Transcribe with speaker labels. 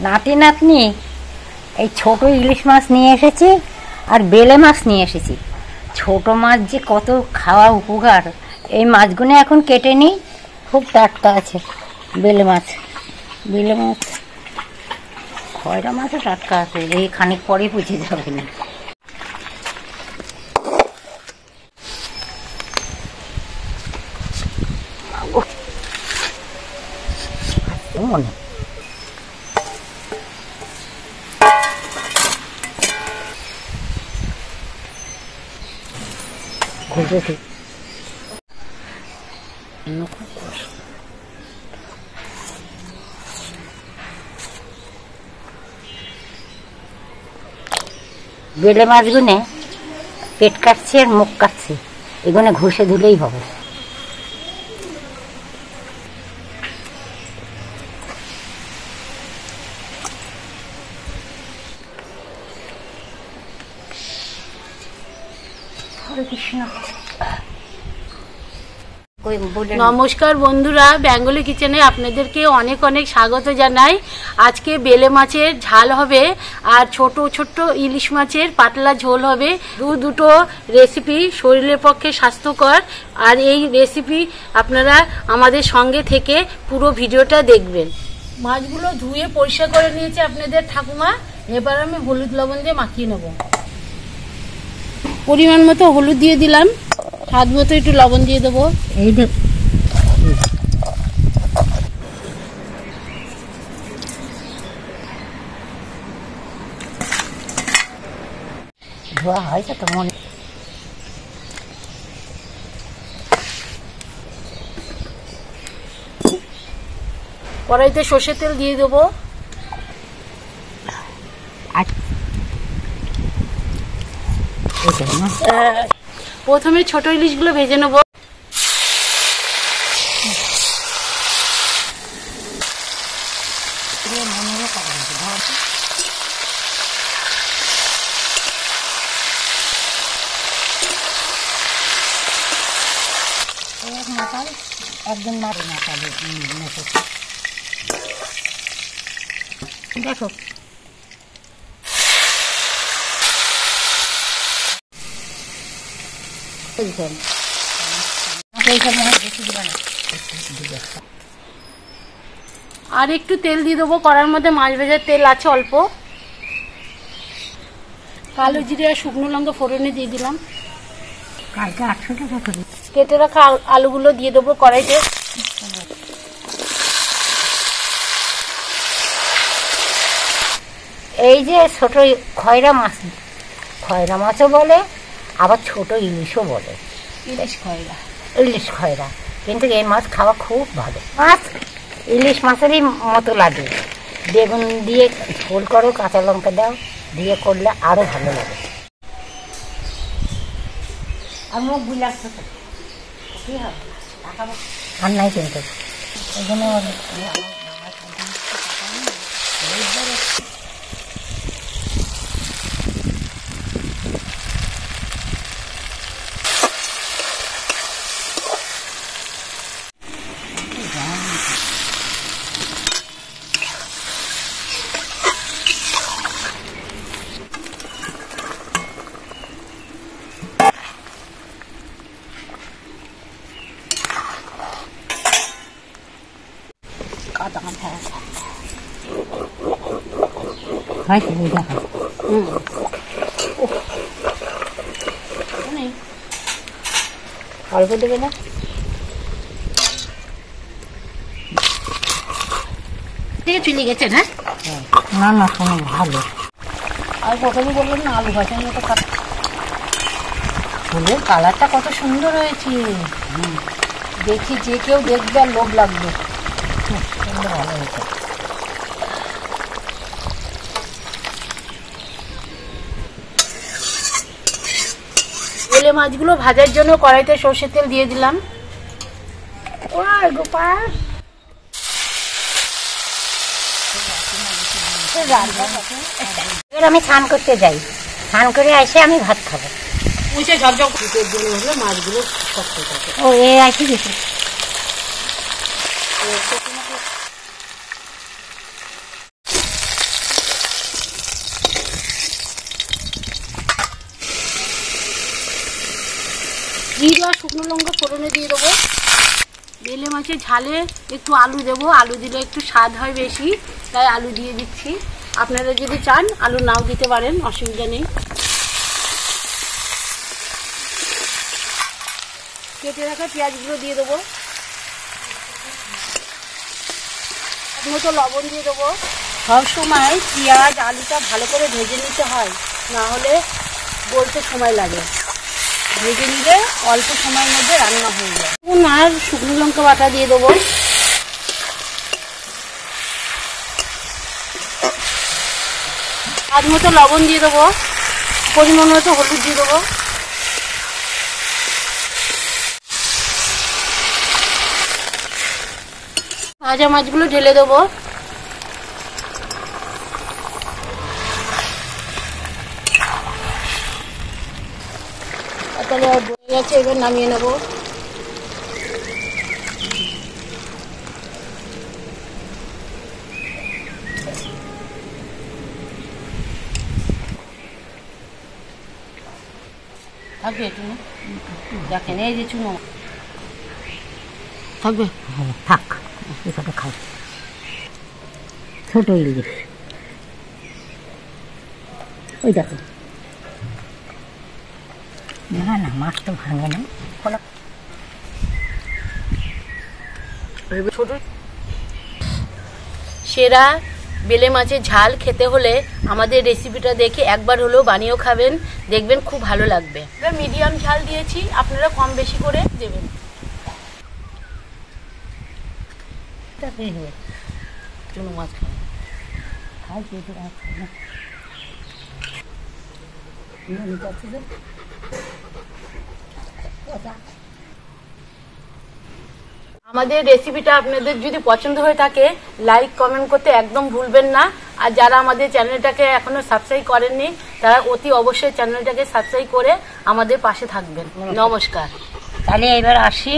Speaker 1: নাতি নাতনি এই ছোট ইলিশ মাছ নিয়ে এসেছি আর বেলে মাছ নিয়ে এসেছি। ছোট মাছ যে কত খাওয়া উপকার, এই মাছগুলো এখন কেটে নিই। খুব টাটকা আছে বেলে মাছ। বেলে মাছ, খয়রা মাছও টাটকা আছে, এই খানিক পরে পুঁছে যাবে না। মনে ঘুরতে বেলে মাছগুনে পেট কাটছে আর মুখ কাটছে, এগুলো ঘষে ধুলেই হবে।
Speaker 2: নমস্কার বন্ধুরা, বেঙ্গলি কিচেনে আপনাদেরকে অনেক অনেক স্বাগত জানাই। আজকে বেলে মাছের ঝাল হবে আর ছোট ছোট ইলিশ মাছের পাতলা ঝোল হবে। দুটো রেসিপি শরীরের পক্ষে স্বাস্থ্যকর, আর এই রেসিপি আপনারা আমাদের সঙ্গে থেকে পুরো ভিডিওটা দেখবেন। মাছগুলো ধুয়ে পরিষ্কার করে নিয়েছে আপনাদের ঠাকুমা। এবার আমি হলুদ লবণ দিয়ে মাখিয়ে নেব। পরিমাণ মতো হলুদ দিয়ে দিলাম, স্বাদ মতো একটু লবণ দিয়ে দেবো।
Speaker 1: এই দেখ, ধোয়া হয়েছে তো মনে।
Speaker 2: কড়াইতে সর্ষের তেল দিয়ে দেবো। প্রথমে ছোট ইলিশগুলো ভেজে নেবো।
Speaker 1: একদম মারে না, দেখো
Speaker 2: আর একটু তেল দিয়ে দেবো। কড়ার মধ্যে মাছ ভাজার তেল আছে অল্প। কালো জিরে আর শুকনো লঙ্কা ফোড়নে দিয়ে দিলাম।
Speaker 1: কালকে 800 টাকা করে
Speaker 2: কেটে রাখা আলুগুলো দিয়ে দেবো কড়াইতে।
Speaker 1: এই যে ছোট খয়রা মাছ, খয়রা মাছও বলে, আবার ছোট ইলিশও বলে।
Speaker 2: ইলিশ খয়রা,
Speaker 1: ইলিশ খয়রা, কিন্তু এই মাছ খাওয়া খুব ভালো। মাছ ইলিশ মাছেরই মতো লাগে। বেগুন দিয়ে ঝোল করো, কাঁচা লঙ্কা দাও, দিয়ে করলে আরো ভালো লাগে। আর মুখ বুঝাচ্ছে তো কি হবে, আর নাই কিন্তু এই জন্য অল্প দেবে না,
Speaker 2: চলে গেছে না?
Speaker 1: না না, শোনো ভালো।
Speaker 2: আর প্রথমে বললাম না আলু ভাজার মতো কাটা।
Speaker 1: ফুলের কালারটা কত সুন্দর হয়েছে, দেখি যে কেউ দেখবে আর লোভ লাগবে। ভালো হয়েছে।
Speaker 2: বেলে মাছগুলো ভাজার জন্য কড়াইতে সর্ষের তেল দিয়ে দিলাম। গোপাল
Speaker 1: এবার আমি স্নান করতে যাই, স্নান করে এসে আমি ভাত খাবো।
Speaker 2: মাছগুলো শক্ত থাকে।
Speaker 1: ও এ আসি গেছে।
Speaker 2: জিরা শুকনো লঙ্কা ফোড়নে দিয়ে দেবো। বেলে মাছের ঝালে একটু আলু দেবো, আলু দিলে একটু স্বাদ হয় বেশি, তাই আলু দিয়ে দিচ্ছি। আপনারা যদি চান আলু নাও দিতে পারেন, অসুবিধা নেই। কেটে রাখা পেঁয়াজগুলো দিয়ে দেবো, মতো লবণ দিয়ে দেবো। সবসময় পেঁয়াজ আলুটা ভালো করে ভেজে নিতে হয়, না হলে বলতে সময় লাগে। ভেজে নিলে অল্প সময়ের মধ্যে রান্না হয়ে যায়। আর শুকনো লঙ্কা বাটা দিয়ে দেবো। স্বাদ মতো লবণ দিয়ে দেবো, পরিমাণ মতো হলুদ দিয়ে দেবো। ভাজা মাছগুলো ঢেলে দেবো। তাহলে বয়ে গেছে, এবার নামিয়ে নেবো। থাকবে চুনো, দেখেন এই যে চুনো থাকবে।
Speaker 1: হ্যাঁ থাক, এটাকে খাও। ছোট ইলিশ, ওই দেখো। না না, মাছ তো ভাঙে না।
Speaker 2: ছোট সেরা বেলে মাছের ঝাল খেতে হলে আমাদের রেসিপিটা দেখে একবার হলেও বানিয়েও খাবেন, দেখবেন খুব ভালো লাগবে। মিডিয়াম ঝাল দিয়েছি, আপনারা কম বেশি করে দেবেন। চুনো মাছ
Speaker 1: খাই
Speaker 2: আমাদের রেসিপিটা আপনাদের যদি পছন্দ হয়ে থাকে, লাইক কমেন্ট করতে একদম ভুলবেন না। আর যারা আমাদের চ্যানেলটাকে এখনো সাবস্ক্রাইব করেননি, তারা অতি অবশ্যই চ্যানেলটাকে সাবস্ক্রাইব করে আমাদের পাশে থাকবেন। নমস্কার।
Speaker 1: তাহলে এবার আসি।